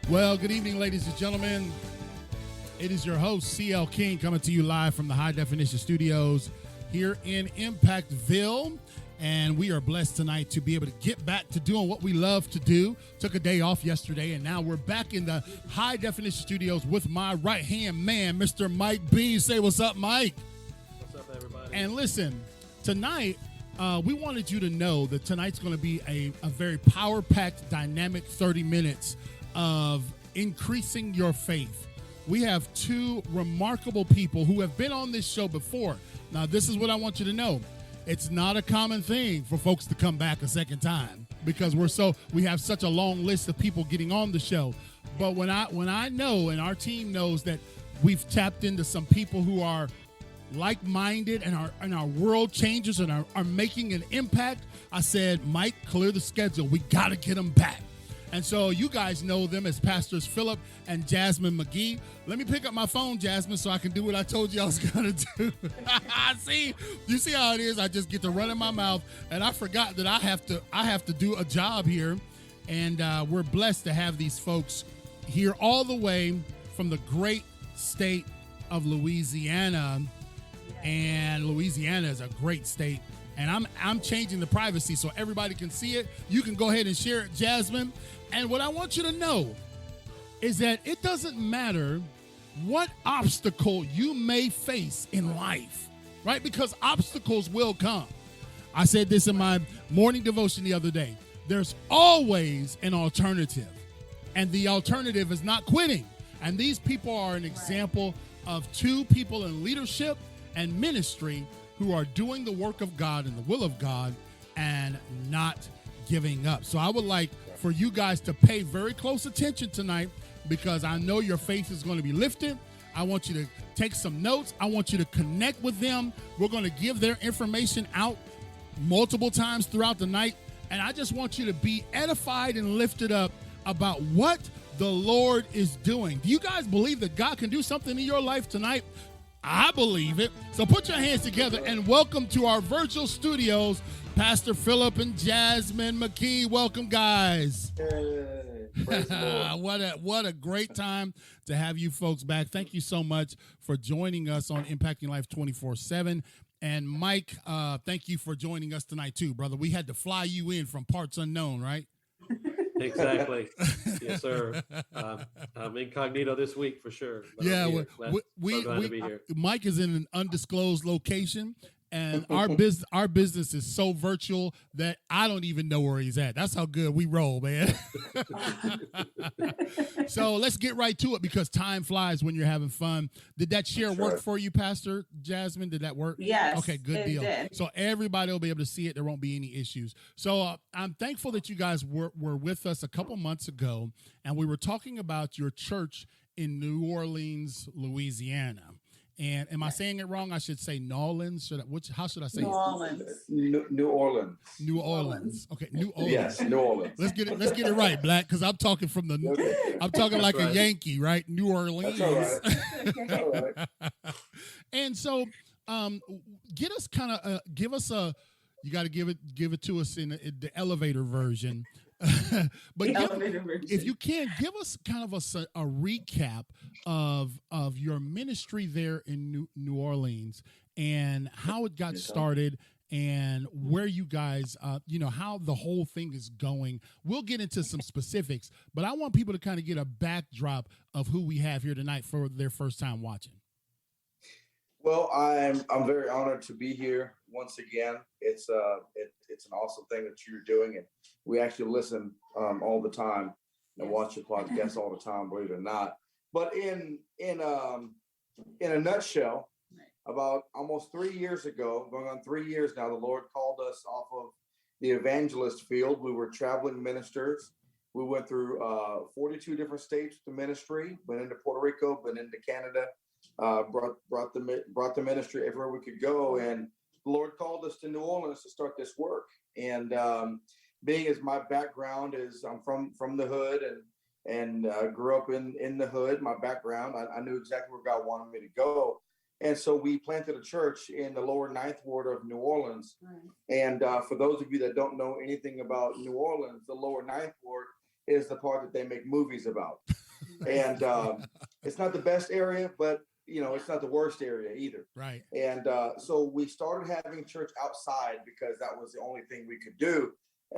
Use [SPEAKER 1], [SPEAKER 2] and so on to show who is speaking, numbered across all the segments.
[SPEAKER 1] Well, good evening, ladies and gentlemen. It is your host, CL King, coming to you live from the High Definition Studios here in Impactville. And we are blessed tonight to be able to get back to doing what we love to do. Took a day off yesterday, and now we're back in the High Definition Studios with my right-hand man, Mr. Mike B. Say what's up, Mike.
[SPEAKER 2] What's up, everybody?
[SPEAKER 1] And listen, tonight, we wanted you to know that tonight's going to be a very power-packed, dynamic 30 minutes of increasing your faith. We have two remarkable people who have been on this show before. Now, this is what I want you to know. It's not a common thing for folks to come back a second time because we have such a long list of people getting on the show. But when I know, and our team knows, that we've tapped into some people who are like-minded and our world changers and are making an impact, I said, Mike, clear the schedule. We got to get them back. And so you guys know them as Pastors Phillip and Jazzmine McKee. Let me pick up my phone, Jazzmine, so I can do what I told you I was going to do. See, you see how it is? I just get to run in my mouth, and I forgot that I have to do a job here. And we're blessed to have these folks here all the way from the great state of Louisiana. And Louisiana is a great state. And I'm changing the privacy so everybody can see it. You can go ahead and share it, Jazzmine. And what I want you to know is that it doesn't matter what obstacle you may face in life, right? Because obstacles will come. I said this in my morning devotion the other day. There's always an alternative, and the alternative is not quitting. And these people are an example of two people in leadership and ministry who are doing the work of God and the will of God and not giving up. So I would like for you guys to pay very close attention tonight because I know your faith is going to be lifted. I want you to take some notes. I want you to connect with them. We're going to give their information out multiple times throughout the night. And I just want you to be edified and lifted up about what the Lord is doing. Do you guys believe that God can do something in your life tonight? I believe it. So put your hands together and welcome to our virtual studios, Pastor Phillip and Jazzmine McKee. Welcome, guys.
[SPEAKER 2] Hey,
[SPEAKER 1] what a great time to have you folks back. Thank you so much for joining us on Impacting Life 24/7. And Mike, thank you for joining us tonight too, brother. We had to fly you in from parts unknown, right?
[SPEAKER 2] Exactly. Yes, sir. I'm incognito this week for sure.
[SPEAKER 1] Yeah,
[SPEAKER 2] glad to be here.
[SPEAKER 1] Mike is in an undisclosed location, and our business is so virtual that I don't even know where he's at. That's how good we roll, man. So let's get right to it because time flies when you're having fun. Did that share work for you, Pastor Jazzmine? Did that work?
[SPEAKER 3] Yes.
[SPEAKER 1] Okay, good deal.
[SPEAKER 3] Did.
[SPEAKER 1] So everybody will be able to see it. There won't be any issues. So I'm thankful that you guys were with us a couple months ago, and we were talking about your church in New Orleans, Louisiana. And am I saying it wrong? I should say New Orleans. How should I say
[SPEAKER 3] New
[SPEAKER 1] it?
[SPEAKER 3] Orleans.
[SPEAKER 4] New Orleans.
[SPEAKER 1] New Orleans. Okay, New Orleans.
[SPEAKER 4] Yes, New Orleans.
[SPEAKER 1] Let's get it right, Black, because I'm talking I'm talking like a Yankee, right? New Orleans.
[SPEAKER 4] That's all right.
[SPEAKER 1] And so, give us you got to give it to us in the elevator version. But if you can, give us kind of a recap of your ministry there in New Orleans and how it got started and where you guys, how the whole thing is going. We'll get into some specifics, but I want people to kind of get a backdrop of who we have here tonight for their first time watching.
[SPEAKER 4] Well, I'm very honored to be here once again. It's an awesome thing that you're doing, and we actually listen all the time and watch your podcast all the time, believe it or not. But in a nutshell, about almost 3 years ago, going on 3 years now, the Lord called us off of the evangelist field. We were traveling ministers. We went through 42 different states with the ministry, went into Puerto Rico, went into Canada, brought the ministry everywhere we could go. And the Lord called us to New Orleans to start this work. And being as my background is, I'm from the hood and grew up in the hood, my background, I knew exactly where God wanted me to go. And so we planted a church in the lower ninth ward of New Orleans. Right. And for those of you that don't know anything about New Orleans, the lower ninth ward is the part that they make movies about. And it's not the best area, but it's not the worst area either.
[SPEAKER 1] Right.
[SPEAKER 4] And so we started having church outside because that was the only thing we could do.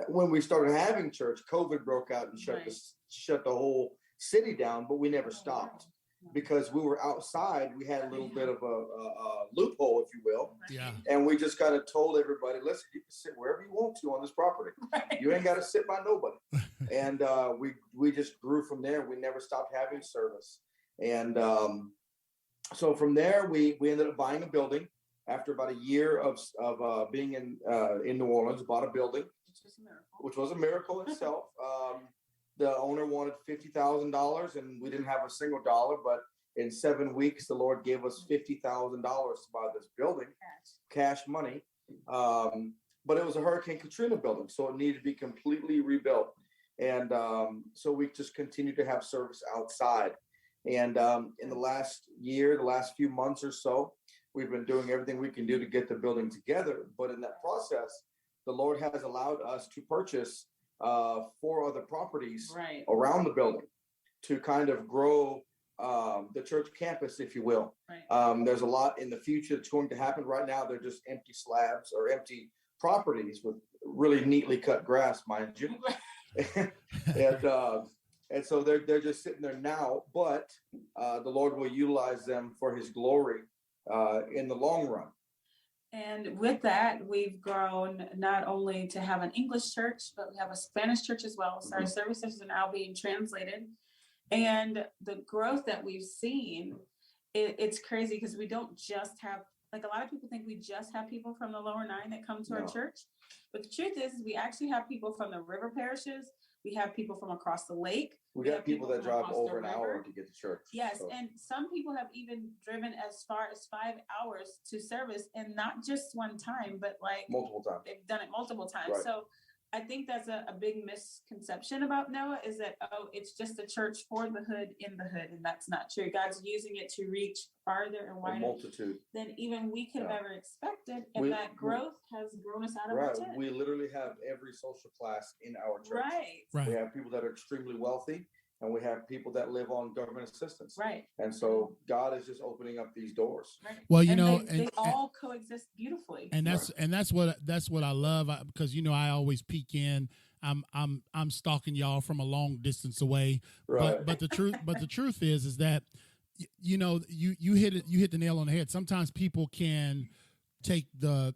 [SPEAKER 4] When we started having church, COVID broke out and shut the whole city down, but we never stopped because we were outside. We had a little bit of a loophole, if you will.
[SPEAKER 1] Yeah.
[SPEAKER 4] And we just kind of told everybody, listen, you can sit wherever you want to on this property. You ain't got to sit by nobody. And we just grew from there. We never stopped having service. And so from there, we ended up buying a building after about a year of being in New Orleans. Bought a building, which was a miracle itself. The owner wanted $50,000, and we didn't have a single dollar. But in 7 weeks, the Lord gave us $50,000 to buy this building, cash money. But it was a Hurricane Katrina building, so it needed to be completely rebuilt. And so we just continued to have service outside. And in the last few months or so, we've been doing everything we can do to get the building together. But in that process, the Lord has allowed us to purchase 4 other properties around the building to kind of grow the church campus, if you will. There's a lot in the future that's going to happen. Right now, they're just empty slabs or empty properties with really neatly cut grass, mind you. And so they're just sitting there now, but the Lord will utilize them for his glory in the long run.
[SPEAKER 3] And with that, we've grown not only to have an English church, but we have a Spanish church as well. So our services are now being translated. And the growth that we've seen, it's crazy because we don't just have, like a lot of people think we just have people from the lower 9 that come to our church. But the truth is we actually have people from the river parishes. We have people from across the lake.
[SPEAKER 4] We got people that drive over an hour to get to church.
[SPEAKER 3] Yes, so. And some people have even driven as far as 5 hours to service, and not just one time, but like
[SPEAKER 4] multiple times.
[SPEAKER 3] They've done it multiple times.
[SPEAKER 4] Right.
[SPEAKER 3] So I think that's a big misconception about Noah is that, it's just a church for the hood in the hood. And that's not true. God's using it to reach farther and wider than even we could have ever expected. And that growth has grown us out of our tent.
[SPEAKER 4] We literally have every social class in our church.
[SPEAKER 3] Right.
[SPEAKER 4] We have people that are extremely wealthy, and we have people that live on government assistance.
[SPEAKER 3] Right.
[SPEAKER 4] And so God is just opening up these doors.
[SPEAKER 3] Right.
[SPEAKER 1] Well,
[SPEAKER 3] they all coexist beautifully.
[SPEAKER 1] And that's what I love, because I always peek in. I'm stalking y'all from a long distance away.
[SPEAKER 4] Right.
[SPEAKER 1] But the truth is that you hit the nail on the head. Sometimes people can take the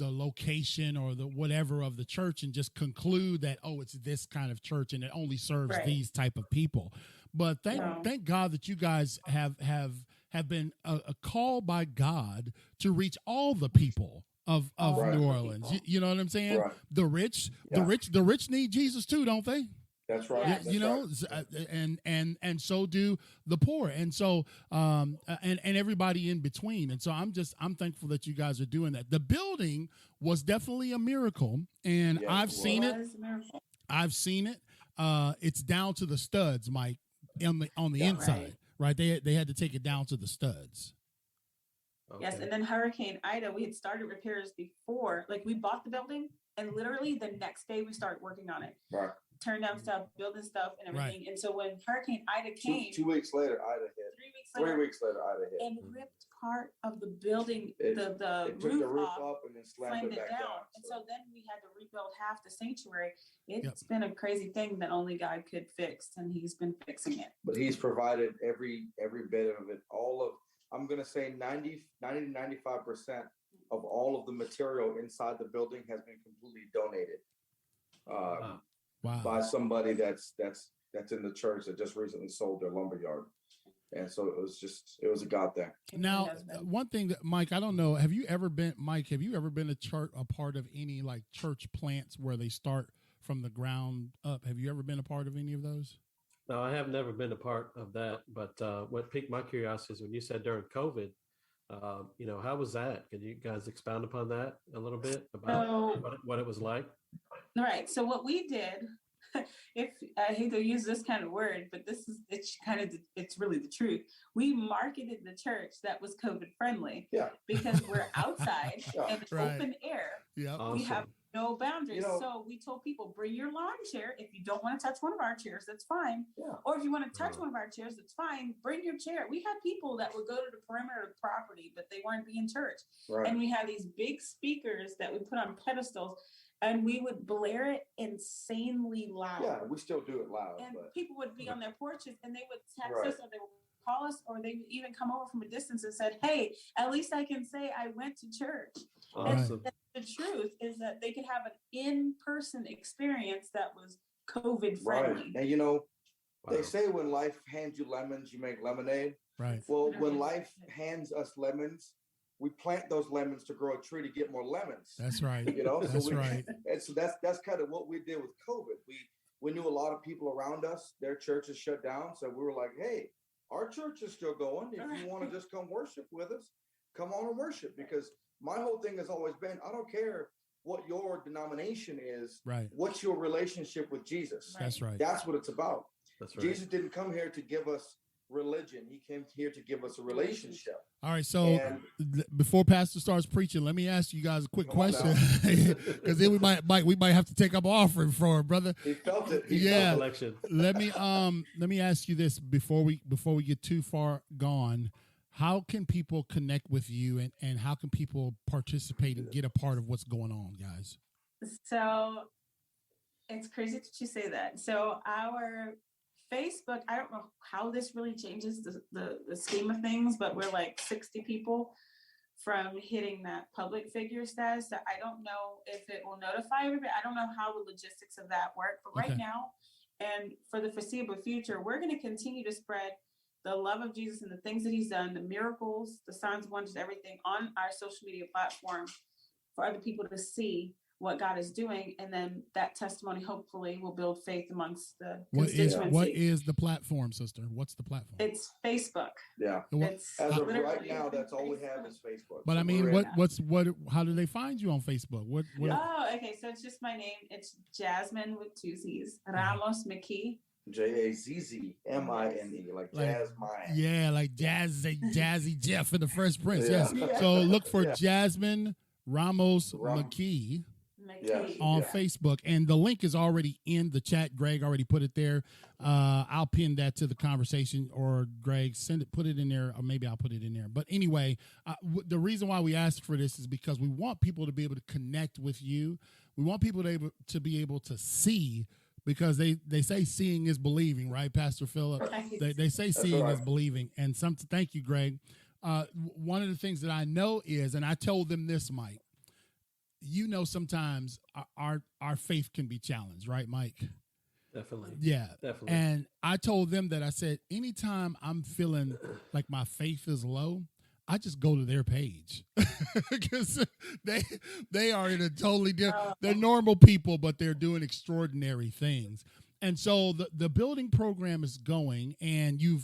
[SPEAKER 1] location or the whatever of the church and just conclude that, it's this kind of church and it only serves these type of people. But thank God that you guys have been a call by God to reach all the people of New Orleans. You know what I'm saying?
[SPEAKER 4] Right.
[SPEAKER 1] The rich need Jesus too, don't they?
[SPEAKER 4] That's right.
[SPEAKER 3] Yes.
[SPEAKER 1] And so do the poor, and so and everybody in between. And so I'm thankful that you guys are doing that. The building was definitely a miracle, and I've seen it. It's down to the studs, Mike, on the inside. Right? They had to take it down to the studs.
[SPEAKER 2] Okay.
[SPEAKER 3] Yes, and then Hurricane Ida, we had started repairs before. Like we bought the building, and literally the next day we started working on it.
[SPEAKER 4] Right.
[SPEAKER 3] Turn down stuff, building stuff, and everything. Right. And so when Hurricane Ida came,
[SPEAKER 4] 2 weeks later, Ida hit. 3 weeks later, Ida hit.
[SPEAKER 3] And ripped part of the building,
[SPEAKER 4] it
[SPEAKER 3] the
[SPEAKER 4] took
[SPEAKER 3] roof,
[SPEAKER 4] the roof
[SPEAKER 3] off,
[SPEAKER 4] up and then slammed it back down.
[SPEAKER 3] And so then we had to rebuild half the sanctuary. It's been a crazy thing that only God could fix, and he's been fixing it.
[SPEAKER 4] But he's provided every bit of it. I'm going to say 90 to 95% of all of the material inside the building has been completely donated.
[SPEAKER 1] Wow.
[SPEAKER 4] By somebody that's in the church that just recently sold their lumberyard. And so it was a God thing.
[SPEAKER 1] Now, one thing that Mike, I don't know, have you ever been a part of any like church plants where they start from the ground up? Have you ever been a part of any of those?
[SPEAKER 2] No, I have never been a part of that. But what piqued my curiosity is when you said during COVID, how was that? Can you guys expound upon that a little bit about what it was like?
[SPEAKER 3] Right. So what we did, if I hate to use this kind of word, but it's really the truth. We marketed the church that was COVID friendly.
[SPEAKER 4] Yeah.
[SPEAKER 3] Because we're outside and open air.
[SPEAKER 1] Yeah.
[SPEAKER 2] Awesome.
[SPEAKER 3] We have No boundaries.
[SPEAKER 4] You know,
[SPEAKER 3] So we told people, bring your lawn chair. If you don't want to touch one of our chairs, that's fine.
[SPEAKER 4] Yeah.
[SPEAKER 3] Or if you want to touch one of our chairs, that's fine. Bring your chair. We had people that would go to the perimeter of the property, but they weren't being church.
[SPEAKER 4] Right.
[SPEAKER 3] And we had these big speakers that we put on pedestals, and we would blare it insanely loud.
[SPEAKER 4] Yeah, we still do it loud.
[SPEAKER 3] And
[SPEAKER 4] But
[SPEAKER 3] people would be on their porches, and they would text
[SPEAKER 4] Right.
[SPEAKER 3] us, or they would call us, or they would even come over from a distance and said, hey, at least I can say I went to church.
[SPEAKER 2] Awesome.
[SPEAKER 3] And the truth is that they could have an in-person experience that was COVID friendly.
[SPEAKER 4] right. And you know,
[SPEAKER 2] Wow.
[SPEAKER 4] they say when life hands you lemons, you make lemonade.
[SPEAKER 1] Right.
[SPEAKER 4] Well, when life hands us lemons, we plant those lemons to grow a tree to get more lemons.
[SPEAKER 1] That's right.
[SPEAKER 4] You know,
[SPEAKER 1] That's right.
[SPEAKER 4] And so that's kind of what we did with COVID. We knew a lot of people around us, their churches shut down. So we were like, hey, our church is still going. If you want to just come worship with us, come on and worship. Because my whole thing has always been, I don't care what your denomination is.
[SPEAKER 1] Right.
[SPEAKER 4] What's your relationship with Jesus?
[SPEAKER 1] That's right.
[SPEAKER 4] That's what it's about.
[SPEAKER 2] That's right.
[SPEAKER 4] Jesus didn't come here to give us religion. He came here to give us a relationship.
[SPEAKER 1] All right. So
[SPEAKER 4] And
[SPEAKER 1] before Pastor starts preaching, let me ask you guys a quick
[SPEAKER 4] Come on
[SPEAKER 1] question, because then we might have to take up offering for it, brother.
[SPEAKER 4] he felt it. He
[SPEAKER 1] Yeah.
[SPEAKER 4] felt
[SPEAKER 2] Election.
[SPEAKER 1] Let me ask you this before we get too far gone. How can people connect with you, and how can people participate and get a part of what's going on, guys?
[SPEAKER 3] So it's crazy that you say that. So our Facebook, I don't know how this really changes the scheme of things, but we're like 60 people from hitting that public figure status. That I don't know if it will notify everybody. I don't know how the logistics of that work, but right
[SPEAKER 1] Okay.
[SPEAKER 3] now and for the foreseeable future, we're going to continue to spread the love of Jesus and the things that he's done, the miracles, the signs, wonders, everything on our social media platform for other people to see what God is doing. And then that testimony hopefully will build faith amongst the constituency.
[SPEAKER 1] What is the platform, sister? What's the platform?
[SPEAKER 3] It's Facebook.
[SPEAKER 4] Yeah.
[SPEAKER 3] It's
[SPEAKER 4] As of
[SPEAKER 3] literally
[SPEAKER 4] right now, that's all we have is Facebook.
[SPEAKER 1] But
[SPEAKER 4] So
[SPEAKER 1] I mean,
[SPEAKER 4] we're in-
[SPEAKER 1] how do they find you on Facebook? What?
[SPEAKER 3] Oh, okay. So it's just my name. It's Jazzmine with two Z's. Ramos McKee.
[SPEAKER 4] Jazzmine, like Jazzmine.
[SPEAKER 1] Yeah, like Jazzy Jeff in the Fresh Prince.
[SPEAKER 4] Yeah.
[SPEAKER 1] Yes. So look for
[SPEAKER 4] Yeah.
[SPEAKER 1] Jazzmine Ramos
[SPEAKER 4] Ram-
[SPEAKER 1] McKee
[SPEAKER 4] Yes.
[SPEAKER 1] on
[SPEAKER 4] Yeah.
[SPEAKER 1] Facebook, and the link is already in the chat. Greg already put it there. I'll pin that to the conversation, or Greg put it in there, or maybe I'll put it in there. But anyway, the reason why we asked for this is because we want people to be able to connect with you. We want people to be able to see, because they say seeing is believing, right, Pastor Phillip?
[SPEAKER 3] Right.
[SPEAKER 1] They say seeing
[SPEAKER 4] right.
[SPEAKER 1] is believing, and thank you, Greg. One of the things that I know is, and I told them this, Mike. You know, sometimes our faith can be challenged, right, Mike?
[SPEAKER 2] Definitely.
[SPEAKER 1] Yeah.
[SPEAKER 2] Definitely.
[SPEAKER 1] And I told them that I said, anytime I'm feeling like my faith is low, I just go to their page, because they are in a totally different. They're normal people, but they're doing extraordinary things. And so the building program is going, and you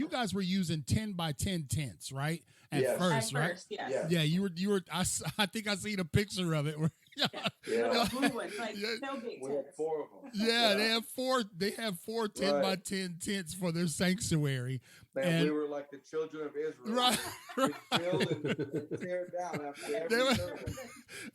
[SPEAKER 1] guys were using 10 by 10 tents, right? At first, right?
[SPEAKER 3] Yes.
[SPEAKER 4] Yeah.
[SPEAKER 1] Yeah, you were. I think I seen a picture of it.
[SPEAKER 4] Yeah.
[SPEAKER 3] The blue ones, like
[SPEAKER 1] Yeah.
[SPEAKER 3] so big.
[SPEAKER 4] We had 4 of them.
[SPEAKER 1] Yeah, they have four 10 by 10 tents for their sanctuary.
[SPEAKER 4] Man,
[SPEAKER 1] And-
[SPEAKER 4] we were like the children of Israel.
[SPEAKER 1] Right.
[SPEAKER 4] We build and tear it down after every
[SPEAKER 1] They were-
[SPEAKER 4] service.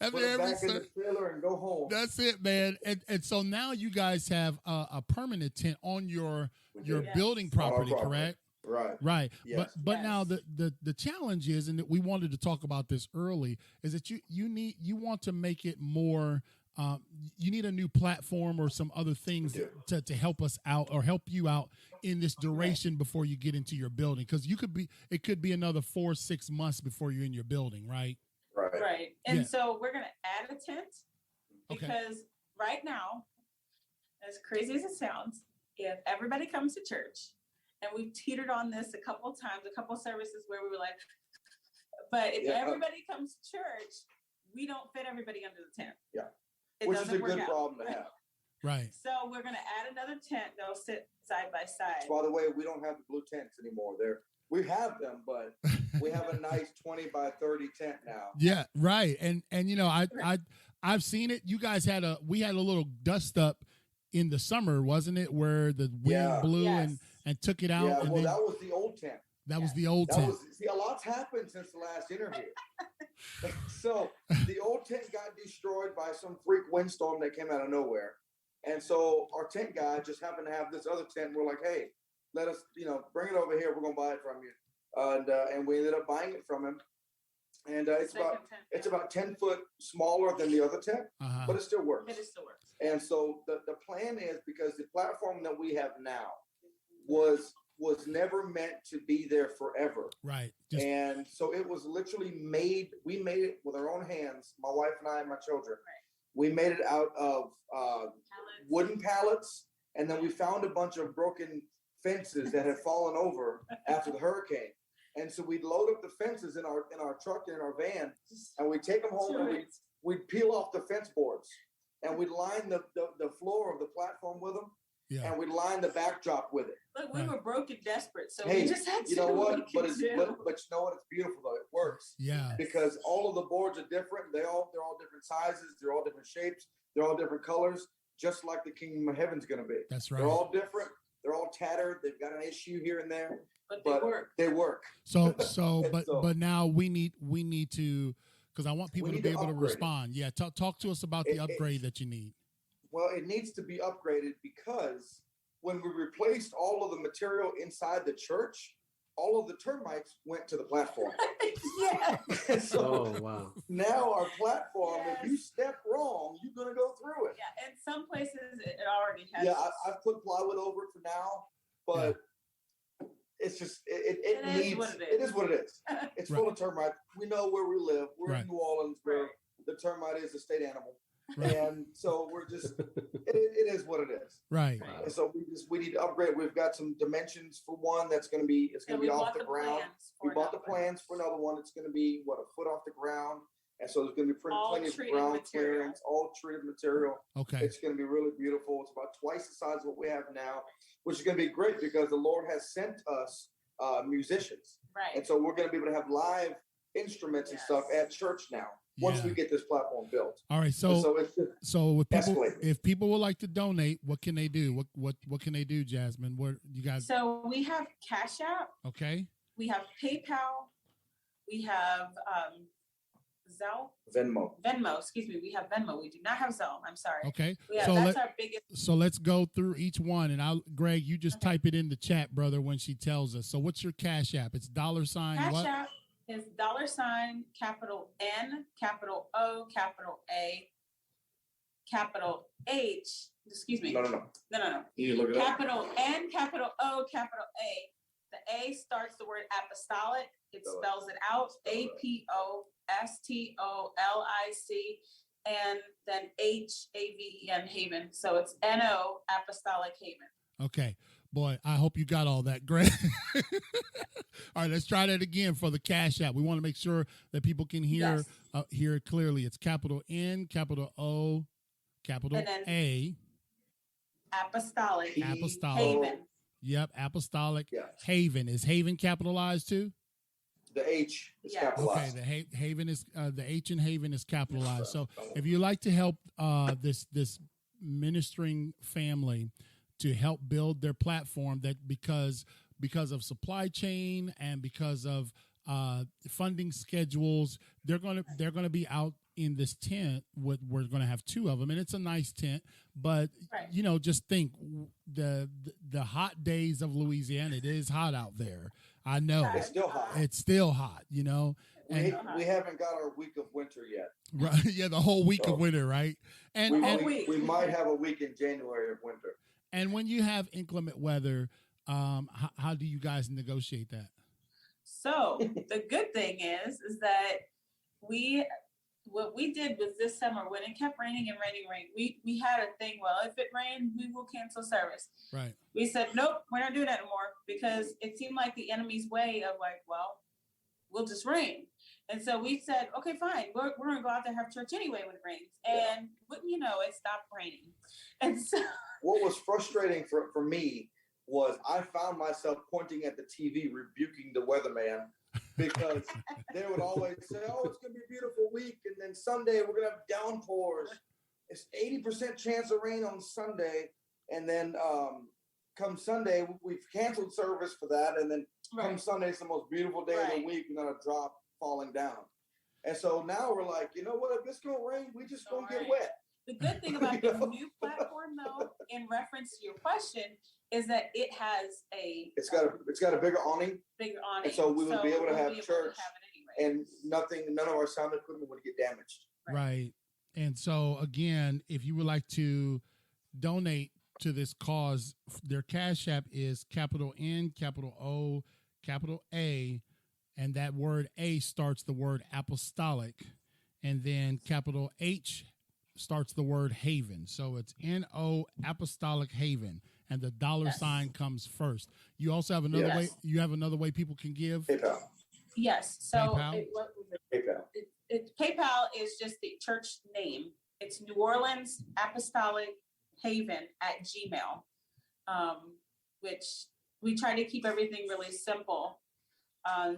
[SPEAKER 1] After
[SPEAKER 4] Put it
[SPEAKER 1] every
[SPEAKER 4] back in
[SPEAKER 1] ser-
[SPEAKER 4] the trailer and go home.
[SPEAKER 1] That's it, man. And so now you guys have a permanent tent on your
[SPEAKER 3] Yes.
[SPEAKER 1] building
[SPEAKER 4] On our
[SPEAKER 1] property,
[SPEAKER 4] property.
[SPEAKER 1] correct?
[SPEAKER 4] Right.
[SPEAKER 1] Right.
[SPEAKER 4] Yes.
[SPEAKER 1] But now
[SPEAKER 3] Yes.
[SPEAKER 1] the challenge is, and we wanted to talk about this early, is that you want to make it more. You need a new platform or some other things
[SPEAKER 4] We
[SPEAKER 1] to help us out, or help you out in this duration before you get into your building, because it could be another 4-6 months before you're in your building, right?
[SPEAKER 4] Right.
[SPEAKER 3] Right. And
[SPEAKER 1] Yeah.
[SPEAKER 3] so we're going to add a tent,
[SPEAKER 1] Okay.
[SPEAKER 3] because right now, as crazy as it sounds, if everybody comes to church, and we've teetered on this a couple times, a couple services where we were like, but if
[SPEAKER 4] Yeah.
[SPEAKER 3] everybody comes to church, we don't fit everybody under the tent.
[SPEAKER 4] Yeah.
[SPEAKER 3] It
[SPEAKER 4] Which is
[SPEAKER 3] doesn't
[SPEAKER 4] a
[SPEAKER 3] work
[SPEAKER 4] good
[SPEAKER 3] out.
[SPEAKER 4] problem to have.
[SPEAKER 1] Right.
[SPEAKER 3] So we're going to add another tent. They'll sit side by side.
[SPEAKER 4] By the way, we don't have the blue tents anymore. We have them, but we have a nice 20 by 30 tent now.
[SPEAKER 1] Yeah, right. And you know, I've seen it. You guys we had a little dust up in the summer, wasn't it? Where the wind
[SPEAKER 4] Yeah.
[SPEAKER 1] blew
[SPEAKER 3] Yes.
[SPEAKER 1] and took it out.
[SPEAKER 4] Yeah,
[SPEAKER 1] and
[SPEAKER 4] well,
[SPEAKER 1] then,
[SPEAKER 4] that was the old tent.
[SPEAKER 1] that was the old
[SPEAKER 4] That
[SPEAKER 1] tent.
[SPEAKER 4] was, see, a lot's happened since the last interview. So the old tent got destroyed by some freak windstorm that came out of nowhere. And so our tent guy just happened to have this other tent. We're like, hey, let us, bring it over here. We're going to buy it from you. And we ended up buying it from him. And it's about 10 foot smaller than the other tent, but it still works.
[SPEAKER 3] It still works.
[SPEAKER 4] And so the plan is, because the platform that we have now was never meant to be there forever.
[SPEAKER 1] Right.
[SPEAKER 4] And so it was literally we made it with our own hands, my wife and I and my children. Right. We made it out of wooden pallets, and then we found a bunch of broken fences that had fallen over after the hurricane. And so we'd load up the fences in our truck and in our van, and we'd take them home and we'd peel off the fence boards, and we'd line the floor of the platform with them. Yeah. And we'd line the backdrop with it.
[SPEAKER 3] Look, we were broke and desperate, so we just had to.
[SPEAKER 4] You know what? But you know what? It's beautiful though. It works.
[SPEAKER 1] Yeah.
[SPEAKER 4] Because all of the boards are different. They're all different sizes. They're all different shapes. They're all different colors. Just like the Kingdom of Heaven's going to be. That's right. They're all different. They're all tattered. They've got an issue here and there. But they work. They work.
[SPEAKER 1] But now we need to, because I want people to be able to respond. Yeah. Talk to us about the upgrade that you need.
[SPEAKER 4] Well, it needs to be upgraded because when we replaced all of the material inside the church, all of the termites went to the platform. So
[SPEAKER 2] wow.
[SPEAKER 4] Now our platform, if you step wrong, you're going to go through it.
[SPEAKER 3] Yeah, in some places it already has.
[SPEAKER 4] Yeah, I've put plywood over it for now, but it's just, it needs, it is what it is. It's full of termites. We know where we live. We're in New Orleans, where the termite is a state animal. Right. And so we're just, it is what it is.
[SPEAKER 1] Right.
[SPEAKER 4] And so we need to upgrade. We've got some dimensions for one that's going to be, it's going to be off the ground. We bought the plans for another one. It's going to be, a foot off the ground. And so there's going to be plenty of ground clearance, all treated material.
[SPEAKER 1] Okay.
[SPEAKER 4] It's going to be really beautiful. It's about twice the size of what we have now, which is going to be great because the Lord has sent us musicians.
[SPEAKER 3] Right.
[SPEAKER 4] And so we're going to be able to have live instruments and stuff at church now. Once we get this platform built.
[SPEAKER 1] All right. So if people would like to donate, what can they do? What can they do, Jazzmine? What you guys?
[SPEAKER 3] So we have Cash App.
[SPEAKER 1] Okay.
[SPEAKER 3] We have PayPal. We have Venmo. Excuse me. We have Venmo. We do not have Zelle. I'm sorry.
[SPEAKER 1] Okay.
[SPEAKER 3] That's our biggest.
[SPEAKER 1] So let's go through each one, and Greg, you just type it in the chat, brother, when she tells us. So what's your Cash App? It's $sign
[SPEAKER 3] Cash
[SPEAKER 1] what?
[SPEAKER 3] App is $, capital N, capital O, capital A, capital H. Excuse me.
[SPEAKER 4] No.
[SPEAKER 3] You look it capital up. N, capital O, capital A. The A starts the word apostolic. It spells it out. APOSTOLIC. And then HAVEN, Haven. So it's NOApostolicHaven.
[SPEAKER 1] Okay. Boy, I hope you got all that, Greg. All right, let's try that again for the Cash App. We want to make sure that people can hear it clearly. It's capital N, capital O, capital A.
[SPEAKER 3] Apostolic.
[SPEAKER 1] Haven. Yep, Apostolic Haven. Is Haven capitalized too?
[SPEAKER 4] The H is capitalized.
[SPEAKER 1] Okay, the Haven is the H in Haven is capitalized. So if you'd like to help this ministering family to help build their platform, that because of supply chain and because of funding schedules, they're gonna be out in this tent. We're gonna have two of them, and it's a nice tent. But just think the hot days of Louisiana. It is hot out there. I know
[SPEAKER 4] it's still hot.
[SPEAKER 1] It's still hot. And
[SPEAKER 4] we haven't got our week of winter yet.
[SPEAKER 1] Right? Yeah, the whole week of winter, right? And
[SPEAKER 4] we might have a week in January of winter.
[SPEAKER 1] And when you have inclement weather, how do you guys negotiate that?
[SPEAKER 3] So the good thing is that what we did was this summer when it kept raining, we had a thing. Well, if it rained, we will cancel service.
[SPEAKER 1] Right.
[SPEAKER 3] We said, nope, we're not doing that anymore because it seemed like the enemy's way of we'll just rain. And so we said, okay, fine. We're going to go out there and have church anyway when it rains. And wouldn't you know, it stopped raining. And so
[SPEAKER 4] what was frustrating for me was I found myself pointing at the TV, rebuking the weatherman because they would always say, oh, it's going to be a beautiful week. And then Sunday, we're going to have downpours. It's 80% chance of rain on Sunday. And then come Sunday, we've canceled service for that. And then come Sunday, it's the most beautiful day of the week. We're going to drop falling down. And so now we're like, you know what? If it's gonna rain, we just gonna get wet.
[SPEAKER 3] The good thing about the new platform, though, in reference to your question, is that it has
[SPEAKER 4] it's got a bigger awning. And so we would be able to have church, and none of our sound equipment would get damaged.
[SPEAKER 1] Right. And so again, if you would like to donate to this cause, their Cash App is capital N, capital O, capital A, and that word A starts the word apostolic, and then capital H starts the word haven. So it's NOApostolicHaven, and the dollar sign comes first. You also have another way. You have another way people can give.
[SPEAKER 4] PayPal.
[SPEAKER 3] Yes. So
[SPEAKER 1] PayPal?
[SPEAKER 4] PayPal.
[SPEAKER 3] PayPal is just the church name. It's NewOrleansApostolicHaven at Gmail, which we try to keep everything really simple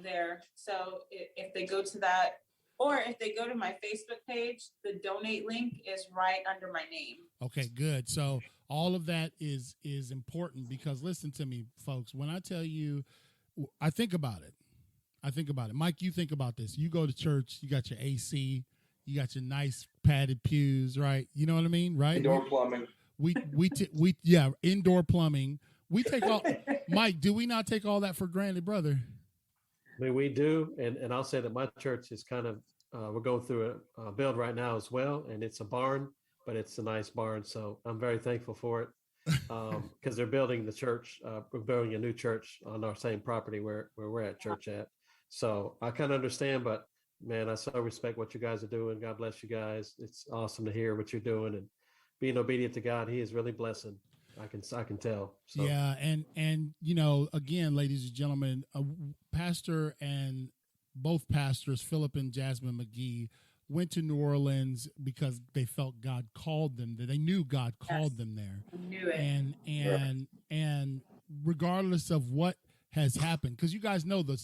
[SPEAKER 3] there. So if they go to that, or if they go to my Facebook page, the donate link is right under my name.
[SPEAKER 1] Okay, good. So all of that is important, because listen to me, folks. When I tell you, I think about it. Mike, you think about this. You go to church, you got your AC, you got your nice padded pews, right? You know what I mean, right?
[SPEAKER 4] Indoor plumbing.
[SPEAKER 1] Yeah, indoor plumbing. We take all. Mike, do we not take all that for granted, brother?
[SPEAKER 2] I mean, we do, and I'll say that my church is kind of we're going through a build right now as well, and it's a barn, but it's a nice barn, so I'm very thankful for it, because they're building the church. We're building a new church on our same property where we're at church at. So I kind of understand, but man, I so respect what you guys are doing. God bless you guys. It's awesome to hear what you're doing and being obedient to God. He is really blessing. I can tell. So.
[SPEAKER 1] Yeah, and again, ladies and gentlemen, pastor and both pastors, Phillip and Jazzmine McKee, went to New Orleans because they felt God called them. They knew God called them there.
[SPEAKER 3] I knew it.
[SPEAKER 1] And regardless of what has happened, because you guys know the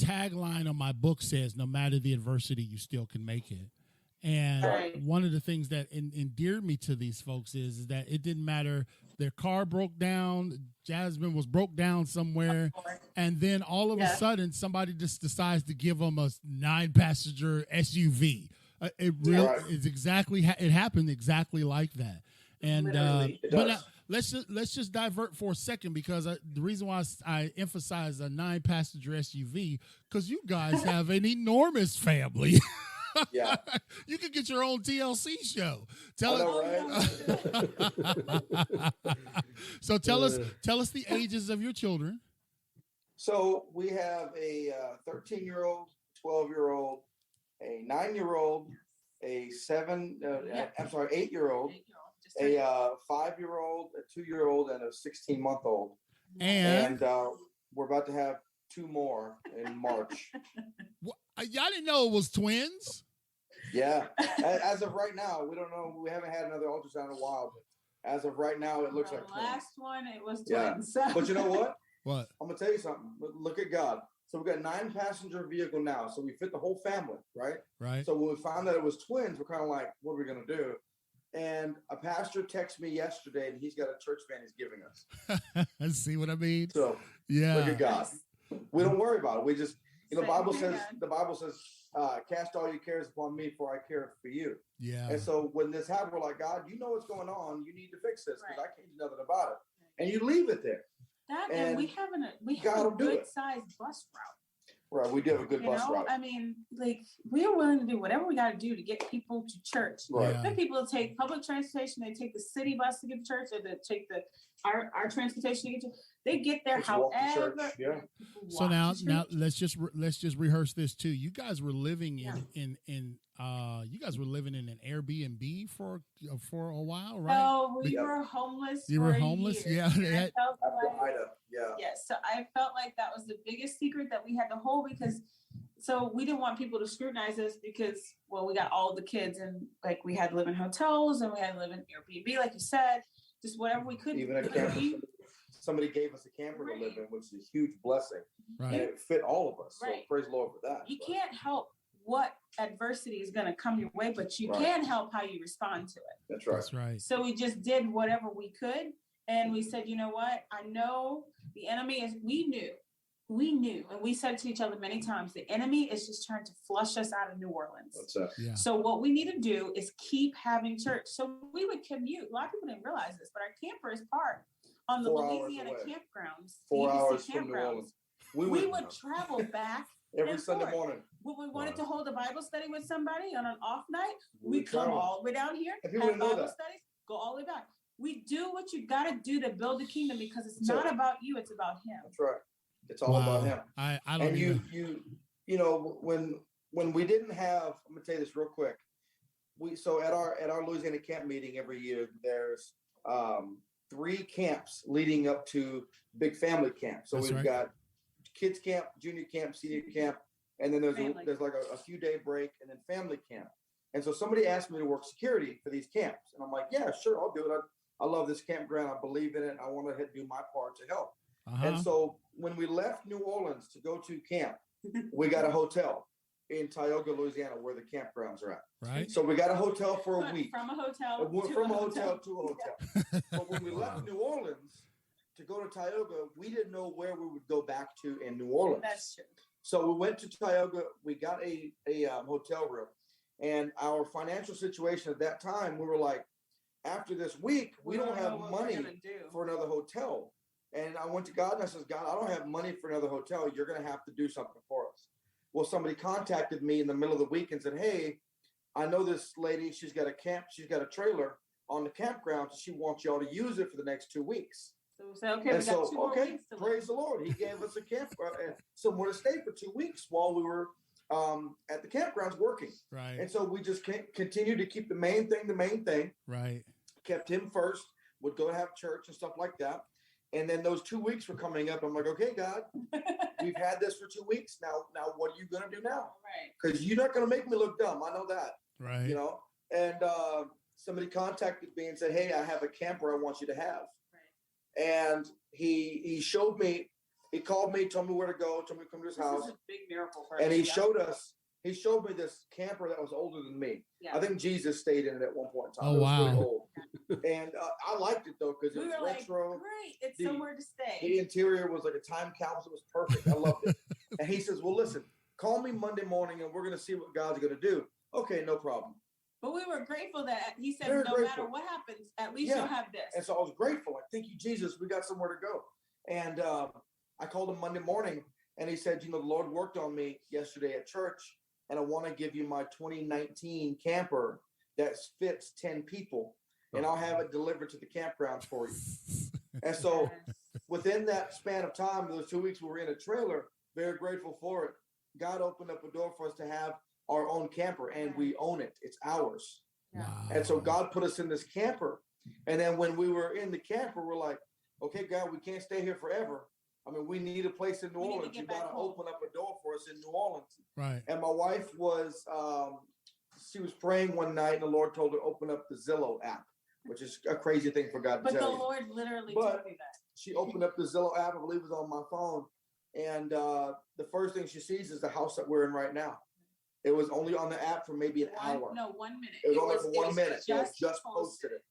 [SPEAKER 1] tagline on my book says, "No matter the adversity, you still can make it." And one of the things that endeared me to these folks is that it didn't matter. Their car broke down. Jazzmine was broke down somewhere. And then all of a sudden, somebody just decides to give them a 9-passenger SUV. It really is exactly, it happened exactly like that. And but now, let's just divert for a second, because the reason why I emphasize a 9-passenger SUV, because you guys have an enormous family.
[SPEAKER 4] Yeah,
[SPEAKER 1] you could get your own TLC show. So tell us the ages of your children.
[SPEAKER 4] So we have a 13-year-old, 12-year-old, a 9-year-old, a 8-year-old, a 5-year-old, a 2-year-old, and a 16-month-old. And we're about to have 2 more in March.
[SPEAKER 1] Y'all didn't know it was twins?
[SPEAKER 4] Yeah. As of right now, we don't know. We haven't had another ultrasound in a while, but as of right now, it looks like twins.
[SPEAKER 3] Last one, it was twins. Yeah.
[SPEAKER 4] But you know what?
[SPEAKER 1] What?
[SPEAKER 4] I'm going to tell you something. Look at God. So we've got a 9-passenger vehicle now. So we fit the whole family, right?
[SPEAKER 1] Right.
[SPEAKER 4] So when we found that it was twins, we're kind of like, what are we going to do? And a pastor texted me yesterday, and he's got a church van he's giving us.
[SPEAKER 1] See what I mean?
[SPEAKER 4] So
[SPEAKER 1] yeah,
[SPEAKER 4] look at God. We don't worry about it. We just, the Bible says, cast all your cares upon me, for I care for you.
[SPEAKER 1] Yeah.
[SPEAKER 4] And so when this happened, we're like, God, you know what's going on. You need to fix this, because I can't do nothing about it. And you leave it there.
[SPEAKER 3] And we have a good sized bus route.
[SPEAKER 4] Right, we do have a good bus route.
[SPEAKER 3] I mean, like, we are willing to do whatever we got to do to get people to church.
[SPEAKER 4] Right.
[SPEAKER 1] Yeah.
[SPEAKER 3] Then people take public transportation. They take the city bus to get to church, or they take our transportation to get to. They get there however.
[SPEAKER 4] Yeah.
[SPEAKER 1] So now let's just rehearse this too. You guys were living in an Airbnb for a while, right?
[SPEAKER 3] No, we were homeless.
[SPEAKER 1] You were homeless?
[SPEAKER 3] Yeah.
[SPEAKER 1] Yeah.
[SPEAKER 3] Yes. So I felt like that was the biggest secret that we had to hold, because so we didn't want people to scrutinize us, because, well, we got all the kids, and like we had to live in hotels, and we had to live in Airbnb, like you said, just whatever we could.
[SPEAKER 4] Even a camper. Somebody gave us a camper to live in, which is a huge blessing.
[SPEAKER 1] Right.
[SPEAKER 4] And it fit all of us. So praise the Lord for that.
[SPEAKER 3] You can't help what adversity is going to come your way, but you can help how you respond to it.
[SPEAKER 4] That's right.
[SPEAKER 1] That's right.
[SPEAKER 3] So we just did whatever we could. And we said, you know what? I know the enemy we knew we knew, and we said to each other many times, the enemy is just trying to flush us out of New Orleans.
[SPEAKER 4] That's it.
[SPEAKER 1] Yeah.
[SPEAKER 3] So what we need to do is keep having church. So we would commute. A lot of people didn't realize this, but our camper is parked on the
[SPEAKER 4] 4 hours
[SPEAKER 3] Louisiana
[SPEAKER 4] away.
[SPEAKER 3] campgrounds.
[SPEAKER 4] 4
[SPEAKER 3] UBC
[SPEAKER 4] hours from New
[SPEAKER 3] campgrounds.
[SPEAKER 4] Orleans.
[SPEAKER 3] We would travel back
[SPEAKER 4] every
[SPEAKER 3] and
[SPEAKER 4] Sunday
[SPEAKER 3] forth.
[SPEAKER 4] morning.
[SPEAKER 3] When we wanted
[SPEAKER 2] Wow.
[SPEAKER 3] to hold a Bible study with somebody on an off night,
[SPEAKER 4] We
[SPEAKER 3] we come
[SPEAKER 4] travel.
[SPEAKER 3] all the way down here,
[SPEAKER 4] And people
[SPEAKER 3] have
[SPEAKER 4] didn't know
[SPEAKER 3] Bible
[SPEAKER 4] that.
[SPEAKER 3] studies, go all the way back. We do what you got to do to build the kingdom because it's
[SPEAKER 4] So-
[SPEAKER 3] not about you, it's about him.
[SPEAKER 4] That's right. It's all about him.
[SPEAKER 1] I don't
[SPEAKER 4] And
[SPEAKER 1] even.
[SPEAKER 4] you know, when we didn't have, I'm gonna tell you this real quick. So at our Louisiana camp meeting every year, there's 3 camps leading up to big family camp. So
[SPEAKER 1] That's
[SPEAKER 4] we've
[SPEAKER 1] right.
[SPEAKER 4] got kids camp, junior camp, senior camp, and then there's
[SPEAKER 3] Family.
[SPEAKER 4] like a few day break, and then family camp. And so somebody asked me to work security for these camps, and I'm like, yeah, sure, I'll do it. I love this campground. I believe in it. I want to do my part to help.
[SPEAKER 1] Uh-huh.
[SPEAKER 4] And so when we left New Orleans to go to camp, we got a hotel in Tioga, Louisiana, where the campgrounds are at.
[SPEAKER 1] Right.
[SPEAKER 4] So we got a hotel for a
[SPEAKER 3] Went
[SPEAKER 4] week.
[SPEAKER 3] From a hotel.
[SPEAKER 4] Went
[SPEAKER 3] to
[SPEAKER 4] from
[SPEAKER 3] a
[SPEAKER 4] a hotel to a hotel. But when we
[SPEAKER 1] Wow.
[SPEAKER 4] left New Orleans to go to Tioga, we didn't know where we would go back to in New Orleans.
[SPEAKER 3] That's true.
[SPEAKER 4] So we went to Tioga. We got a hotel room, and our financial situation at that time, we were like, after this week, we don't have
[SPEAKER 3] know what we're
[SPEAKER 4] money
[SPEAKER 3] gonna do.
[SPEAKER 4] for another hotel. And I went to God and I said, God, I don't have money for another hotel. You're going to have to do something for us. Well, somebody contacted me in the middle of the week and said, hey, I know this lady. She's got a trailer on the campground. She wants y'all to use it for the next 2 weeks.
[SPEAKER 3] So we said, okay,
[SPEAKER 4] And
[SPEAKER 3] we got
[SPEAKER 4] so,
[SPEAKER 3] 2 more
[SPEAKER 4] okay,
[SPEAKER 3] weeks to
[SPEAKER 4] praise the Lord. He gave us a camp, somewhere to stay for 2 weeks while we were at the campgrounds working.
[SPEAKER 1] Right.
[SPEAKER 4] And so we just continued to keep the main thing,
[SPEAKER 1] Right.
[SPEAKER 4] kept him first, would go have church and stuff like that. And then those 2 weeks were coming up. I'm like, okay, God, we've had this for 2 weeks. Now what are you going to do now?
[SPEAKER 3] Right.
[SPEAKER 4] Because you're not going to make me look dumb. I know that,
[SPEAKER 1] Right.
[SPEAKER 4] you know. And somebody contacted me and said, hey, I have a camper I want you to have.
[SPEAKER 3] Right.
[SPEAKER 4] And he showed me, he called me, told me where to go, told me to come to his
[SPEAKER 3] This
[SPEAKER 4] house.
[SPEAKER 3] is a big miracle for
[SPEAKER 4] And
[SPEAKER 3] us.
[SPEAKER 4] he
[SPEAKER 3] Yeah.
[SPEAKER 4] showed me this camper that was older than me.
[SPEAKER 3] Yeah.
[SPEAKER 4] I think Jesus stayed in it at one point in time.
[SPEAKER 1] Oh,
[SPEAKER 4] It was really
[SPEAKER 1] wow.
[SPEAKER 4] old. And I liked it though, because it
[SPEAKER 3] We
[SPEAKER 4] was
[SPEAKER 3] were like,
[SPEAKER 4] retro.
[SPEAKER 3] great, it's
[SPEAKER 4] The-
[SPEAKER 3] somewhere to
[SPEAKER 4] The
[SPEAKER 3] stay.
[SPEAKER 4] interior was like a time capsule. It was perfect. I loved it. And he says, well, listen, call me Monday morning and we're going to see what God's going to do. Okay, no problem.
[SPEAKER 3] But we were grateful that he said,
[SPEAKER 4] Very
[SPEAKER 3] no
[SPEAKER 4] grateful.
[SPEAKER 3] matter what happens, at least
[SPEAKER 4] Yeah.
[SPEAKER 3] you'll have this.
[SPEAKER 4] And so I was grateful. Like, thank you, Jesus. We got somewhere to go. And I called him Monday morning and he said, you know, the Lord worked on me yesterday at church and I want to give you my 2019 camper that fits 10 people and I'll have it delivered to the campground for you. And so
[SPEAKER 3] Yes.
[SPEAKER 4] within that span of time, those 2 weeks we were in a trailer, very grateful for it. God opened up a door for us to have our own camper and we own it. It's ours.
[SPEAKER 3] Yeah.
[SPEAKER 1] Wow.
[SPEAKER 4] And so God put us in this camper. And then when we were in the camper, we're like, okay, God, we can't stay here forever. I mean, we need a place in New
[SPEAKER 3] We need to
[SPEAKER 4] Orleans.
[SPEAKER 3] get
[SPEAKER 4] You
[SPEAKER 3] back
[SPEAKER 4] got to
[SPEAKER 3] home.
[SPEAKER 4] open up a door for us in New Orleans.
[SPEAKER 1] Right.
[SPEAKER 4] And my wife was, she was praying one night and the Lord told her to open up the Zillow app, which is a crazy thing for God to
[SPEAKER 3] But the
[SPEAKER 4] tell you.
[SPEAKER 3] Lord literally
[SPEAKER 4] But-
[SPEAKER 3] told me that.
[SPEAKER 4] She opened up the Zillow app, I believe it was on my phone. And the first thing she sees is the house that we're in right now. It was only on the app for maybe an hour.
[SPEAKER 3] 1 minute.
[SPEAKER 4] It was only for 1 minute. They
[SPEAKER 3] Just,
[SPEAKER 4] just posted it.